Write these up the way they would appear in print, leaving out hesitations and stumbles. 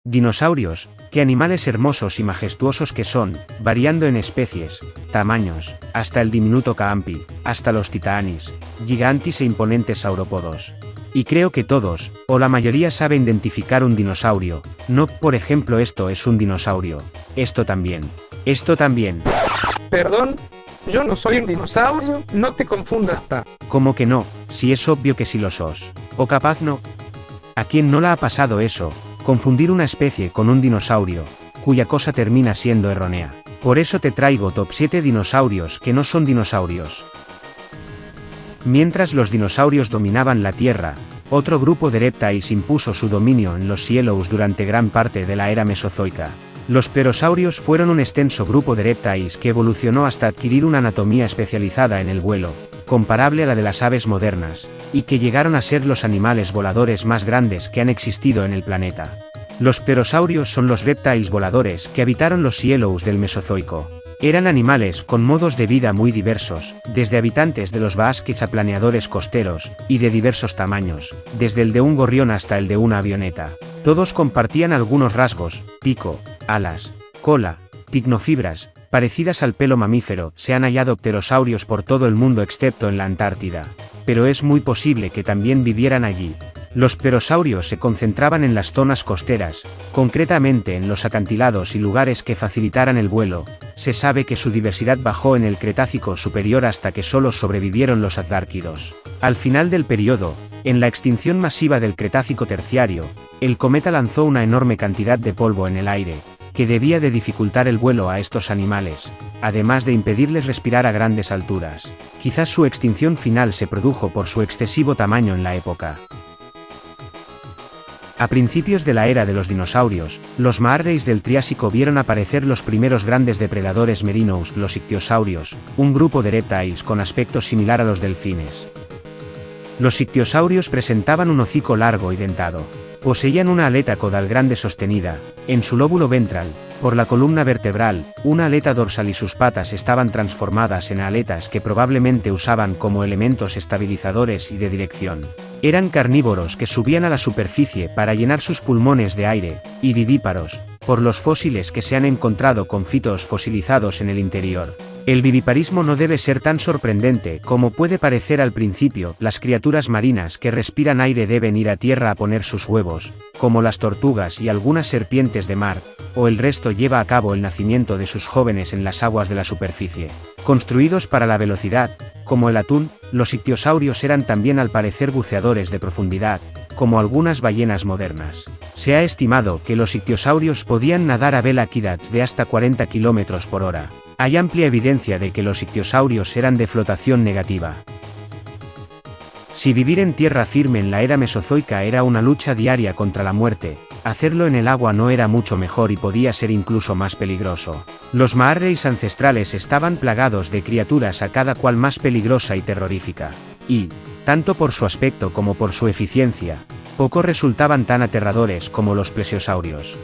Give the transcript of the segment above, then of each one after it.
Dinosaurios, qué animales hermosos y majestuosos que son, variando en especies, tamaños, hasta el diminuto Caampi, hasta los Titanis, gigantes e imponentes saurópodos. Y creo que todos, o la mayoría sabe identificar un dinosaurio, no por ejemplo esto es un dinosaurio, esto también. Perdón, yo no soy un dinosaurio, no te confundas. ¿Cómo que no? Si es obvio que sí lo sos. O capaz no. ¿A quién no le ha pasado eso? Confundir una especie con un dinosaurio, cuya cosa termina siendo errónea. Por eso te traigo top 7 dinosaurios que no son dinosaurios. Mientras los dinosaurios dominaban la Tierra, otro grupo de reptiles impuso su dominio en los cielos durante gran parte de la era mesozoica. Los pterosaurios fueron un extenso grupo de reptiles que evolucionó hasta adquirir una anatomía especializada en el vuelo, comparable a la de las aves modernas, y que llegaron a ser los animales voladores más grandes que han existido en el planeta. Los pterosaurios son los reptiles voladores que habitaron los cielos del Mesozoico. Eran animales con modos de vida muy diversos, desde habitantes de los bosques a planeadores costeros, y de diversos tamaños, desde el de un gorrión hasta el de una avioneta. Todos compartían algunos rasgos: pico, alas, cola, picnofibras, parecidas al pelo mamífero. Se han hallado pterosaurios por todo el mundo excepto en la Antártida. Pero es muy posible que también vivieran allí. Los pterosaurios se concentraban en las zonas costeras, concretamente en los acantilados y lugares que facilitaran el vuelo. Se sabe que su diversidad bajó en el Cretácico superior hasta que solo sobrevivieron los atlárquidos. Al final del periodo, en la extinción masiva del Cretácico terciario, el cometa lanzó una enorme cantidad de polvo en el aire, que debía de dificultar el vuelo a estos animales, además de impedirles respirar a grandes alturas. Quizás su extinción final se produjo por su excesivo tamaño en la época. A principios de la era de los dinosaurios, los maarreis del Triásico vieron aparecer los primeros grandes depredadores merinos, los ictiosaurios, un grupo de reptiles con aspecto similar a los delfines. Los ictiosaurios presentaban un hocico largo y dentado. Poseían una aleta caudal grande sostenida, en su lóbulo ventral, por la columna vertebral, una aleta dorsal y sus patas estaban transformadas en aletas que probablemente usaban como elementos estabilizadores y de dirección. Eran carnívoros que subían a la superficie para llenar sus pulmones de aire, y vivíparos, por los fósiles que se han encontrado con fitos fosilizados en el interior. El viviparismo no debe ser tan sorprendente como puede parecer al principio. Las criaturas marinas que respiran aire deben ir a tierra a poner sus huevos, como las tortugas y algunas serpientes de mar, o el resto lleva a cabo el nacimiento de sus jóvenes en las aguas de la superficie. Construidos para la velocidad, como el atún, los ictiosaurios eran también al parecer buceadores de profundidad, como algunas ballenas modernas. Se ha estimado que los ictiosaurios podían nadar a velocidades de hasta 40 km por hora. Hay amplia evidencia de que los ictiosaurios eran de flotación negativa. Si vivir en tierra firme en la era mesozoica era una lucha diaria contra la muerte, hacerlo en el agua no era mucho mejor y podía ser incluso más peligroso. Los maarreis ancestrales estaban plagados de criaturas a cada cual más peligrosa y terrorífica. Y, tanto por su aspecto como por su eficiencia, pocos resultaban tan aterradores como los plesiosaurios.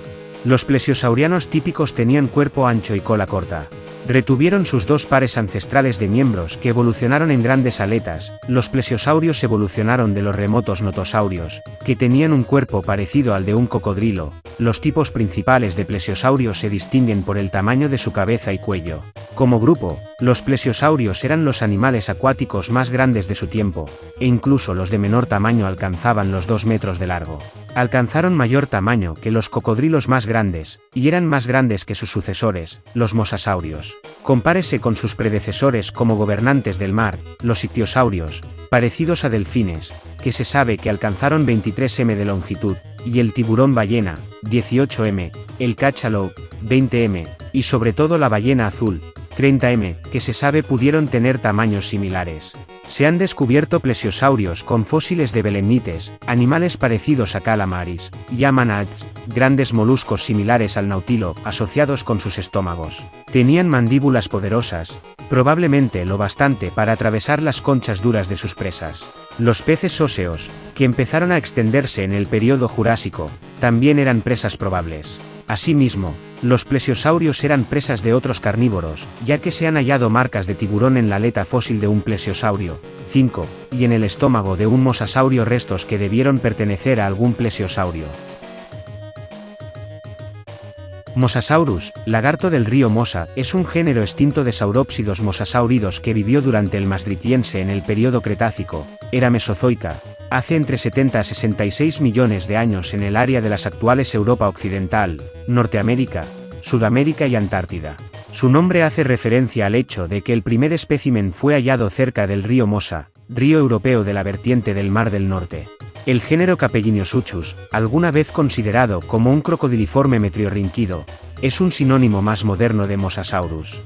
Los plesiosaurianos típicos tenían cuerpo ancho y cola corta. Retuvieron sus dos pares ancestrales de miembros que evolucionaron en grandes aletas. Los plesiosaurios evolucionaron de los remotos notosaurios, que tenían un cuerpo parecido al de un cocodrilo. Los tipos principales de plesiosaurios se distinguen por el tamaño de su cabeza y cuello. Como grupo, los plesiosaurios eran los animales acuáticos más grandes de su tiempo, e incluso los de menor tamaño alcanzaban los 2 metros de largo. Alcanzaron mayor tamaño que los cocodrilos más grandes, y eran más grandes que sus sucesores, los mosasaurios. Compárese con sus predecesores como gobernantes del mar, los ictiosaurios, parecidos a delfines, que se sabe que alcanzaron 23 m de longitud, y el tiburón ballena, 18 m, el cachalote, 20 m, y sobre todo la ballena azul, 30 m, que se sabe pudieron tener tamaños similares. Se han descubierto plesiosaurios con fósiles de belemnites, animales parecidos a calamares, y ammonites, grandes moluscos similares al nautilo, asociados con sus estómagos. Tenían mandíbulas poderosas, probablemente lo bastante para atravesar las conchas duras de sus presas. Los peces óseos, que empezaron a extenderse en el período Jurásico, también eran presas probables. Asimismo, los plesiosaurios eran presas de otros carnívoros, ya que se han hallado marcas de tiburón en la aleta fósil de un plesiosaurio, 5, y en el estómago de un mosasaurio, restos que debieron pertenecer a algún plesiosaurio. Mosasaurus, lagarto del río Mosa, es un género extinto de saurópsidos mosasáuridos que vivió durante el Maastrichtiense en el período Cretácico, era mesozoica, hace entre 70 a 66 millones de años en el área de las actuales Europa Occidental, Norteamérica, Sudamérica y Antártida. Su nombre hace referencia al hecho de que el primer espécimen fue hallado cerca del río Mosa, río europeo de la vertiente del Mar del Norte. El género Capelliniosuchus, alguna vez considerado como un crocodiliforme metriorrinquido, es un sinónimo más moderno de Mosasaurus.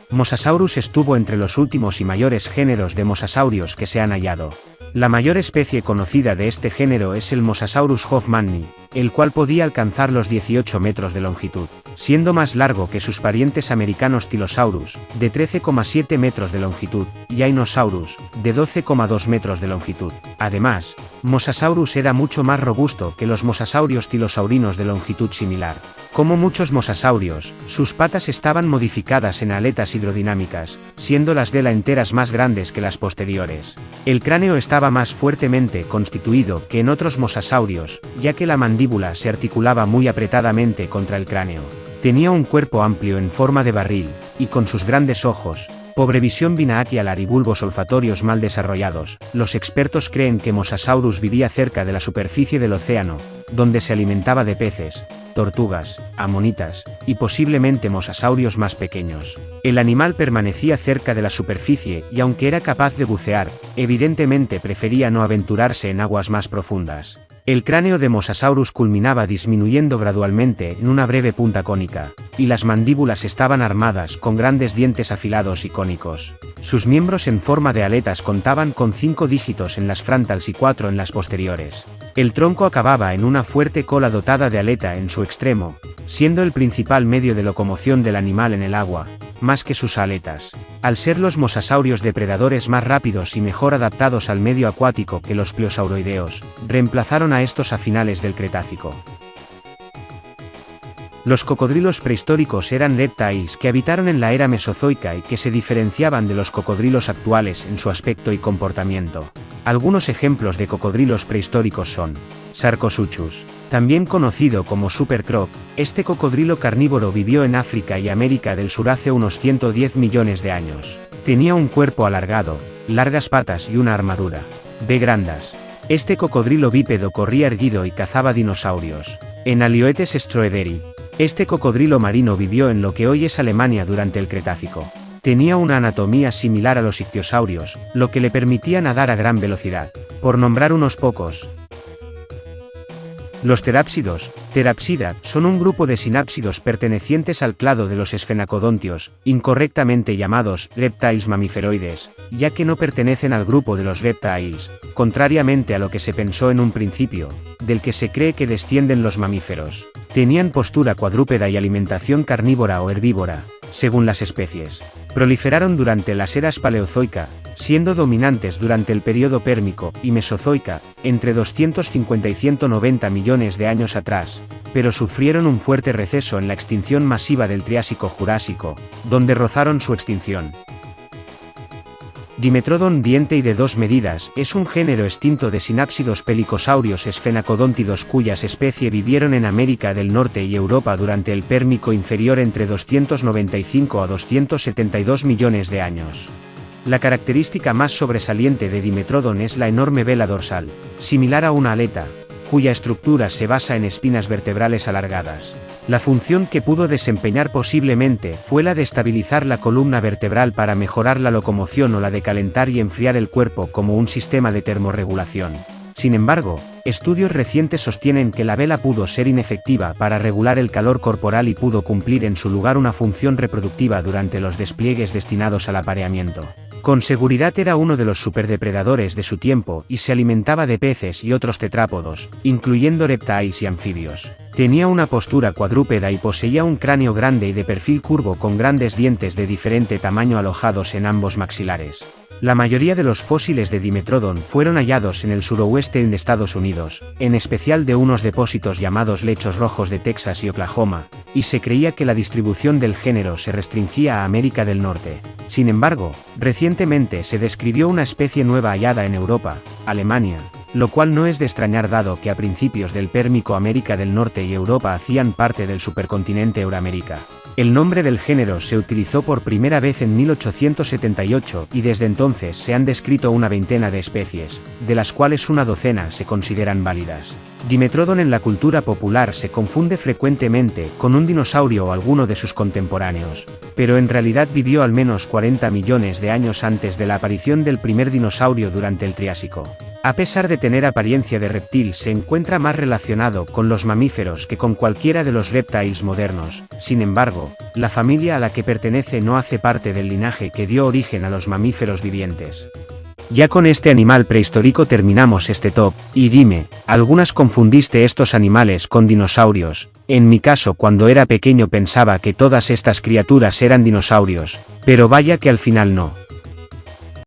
Mosasaurus estuvo entre los últimos y mayores géneros de mosasaurios que se han hallado. La mayor especie conocida de este género es el Mosasaurus hoffmanni, el cual podía alcanzar los 18 metros de longitud, siendo más largo que sus parientes americanos Tylosaurus, de 13,7 metros de longitud, y Ainosaurus, de 12,2 metros de longitud. Además, Mosasaurus era mucho más robusto que los mosasaurios tilosaurinos de longitud similar. Como muchos mosasaurios, sus patas estaban modificadas en aletas hidrodinámicas, siendo las de ala enteras más grandes que las posteriores. El cráneo estaba más fuertemente constituido que en otros mosasaurios, ya que la mandíbula se articulaba muy apretadamente contra el cráneo. Tenía un cuerpo amplio en forma de barril, y con sus grandes ojos, pobre visión binaquial y bulbos olfatorios mal desarrollados, los expertos creen que Mosasaurus vivía cerca de la superficie del océano, donde se alimentaba de peces, tortugas, amonitas, y posiblemente mosasaurios más pequeños. El animal permanecía cerca de la superficie y aunque era capaz de bucear, evidentemente prefería no aventurarse en aguas más profundas. El cráneo de Mosasaurus culminaba disminuyendo gradualmente en una breve punta cónica, y las mandíbulas estaban armadas con grandes dientes afilados y cónicos. Sus miembros en forma de aletas contaban con 5 dígitos en las frontales y 4 en las posteriores. El tronco acababa en una fuerte cola dotada de aleta en su extremo, siendo el principal medio de locomoción del animal en el agua, más que sus aletas. Al ser los mosasaurios depredadores más rápidos y mejor adaptados al medio acuático que los pleosauroideos, reemplazaron a estos a finales del Cretácico. Los cocodrilos prehistóricos eran reptiles que habitaron en la era mesozoica y que se diferenciaban de los cocodrilos actuales en su aspecto y comportamiento. Algunos ejemplos de cocodrilos prehistóricos son Sarcosuchus, también conocido como Super Croc. Este cocodrilo carnívoro vivió en África y América del Sur hace unos 110 millones de años. Tenía un cuerpo alargado, largas patas y una armadura. B. Grandas. Este cocodrilo bípedo corría erguido y cazaba dinosaurios. En Alioetes stroederi. Este cocodrilo marino vivió en lo que hoy es Alemania durante el Cretácico. Tenía una anatomía similar a los ictiosaurios, lo que le permitía nadar a gran velocidad. Por nombrar unos pocos. Los terápsidos, Therapsida, son un grupo de sinápsidos pertenecientes al clado de los esfenacodontios, incorrectamente llamados reptiles mamiferoides, ya que no pertenecen al grupo de los reptiles, contrariamente a lo que se pensó en un principio, del que se cree que descienden los mamíferos. Tenían postura cuadrúpeda y alimentación carnívora o herbívora, según las especies. Proliferaron durante las eras Paleozoica, siendo dominantes durante el período Pérmico y Mesozoica, entre 250 y 190 millones de años atrás, pero sufrieron un fuerte receso en la extinción masiva del Triásico-Jurásico, donde rozaron su extinción. Dimetrodon diente y de 2 medidas es un género extinto de sinápsidos pelicosaurios esfenacodóntidos cuyas especie vivieron en América del Norte y Europa durante el Pérmico inferior entre 295 a 272 millones de años. La característica más sobresaliente de Dimetrodon es la enorme vela dorsal, similar a una aleta, cuya estructura se basa en espinas vertebrales alargadas. La función que pudo desempeñar posiblemente fue la de estabilizar la columna vertebral para mejorar la locomoción o la de calentar y enfriar el cuerpo como un sistema de termorregulación. Sin embargo, estudios recientes sostienen que la vela pudo ser inefectiva para regular el calor corporal y pudo cumplir en su lugar una función reproductiva durante los despliegues destinados al apareamiento. Con seguridad era uno de los superdepredadores de su tiempo y se alimentaba de peces y otros tetrápodos, incluyendo reptiles y anfibios. Tenía una postura cuadrúpeda y poseía un cráneo grande y de perfil curvo con grandes dientes de diferente tamaño alojados en ambos maxilares. La mayoría de los fósiles de Dimetrodon fueron hallados en el suroeste de Estados Unidos, en especial de unos depósitos llamados Lechos Rojos de Texas y Oklahoma, y se creía que la distribución del género se restringía a América del Norte. Sin embargo, recientemente se describió una especie nueva hallada en Europa, Alemania, lo cual no es de extrañar dado que a principios del Pérmico América del Norte y Europa hacían parte del supercontinente Euramérica. El nombre del género se utilizó por primera vez en 1878 y desde entonces se han descrito una veintena de especies, de las cuales una docena se consideran válidas. Dimetrodon en la cultura popular se confunde frecuentemente con un dinosaurio o alguno de sus contemporáneos, pero en realidad vivió al menos 40 millones de años antes de la aparición del primer dinosaurio durante el Triásico. A pesar de tener apariencia de reptil, se encuentra más relacionado con los mamíferos que con cualquiera de los reptiles modernos. Sin embargo, la familia a la que pertenece no hace parte del linaje que dio origen a los mamíferos vivientes. Ya con este animal prehistórico terminamos este top, y dime, ¿algunas confundiste estos animales con dinosaurios? En mi caso, cuando era pequeño pensaba que todas estas criaturas eran dinosaurios, pero vaya que al final no.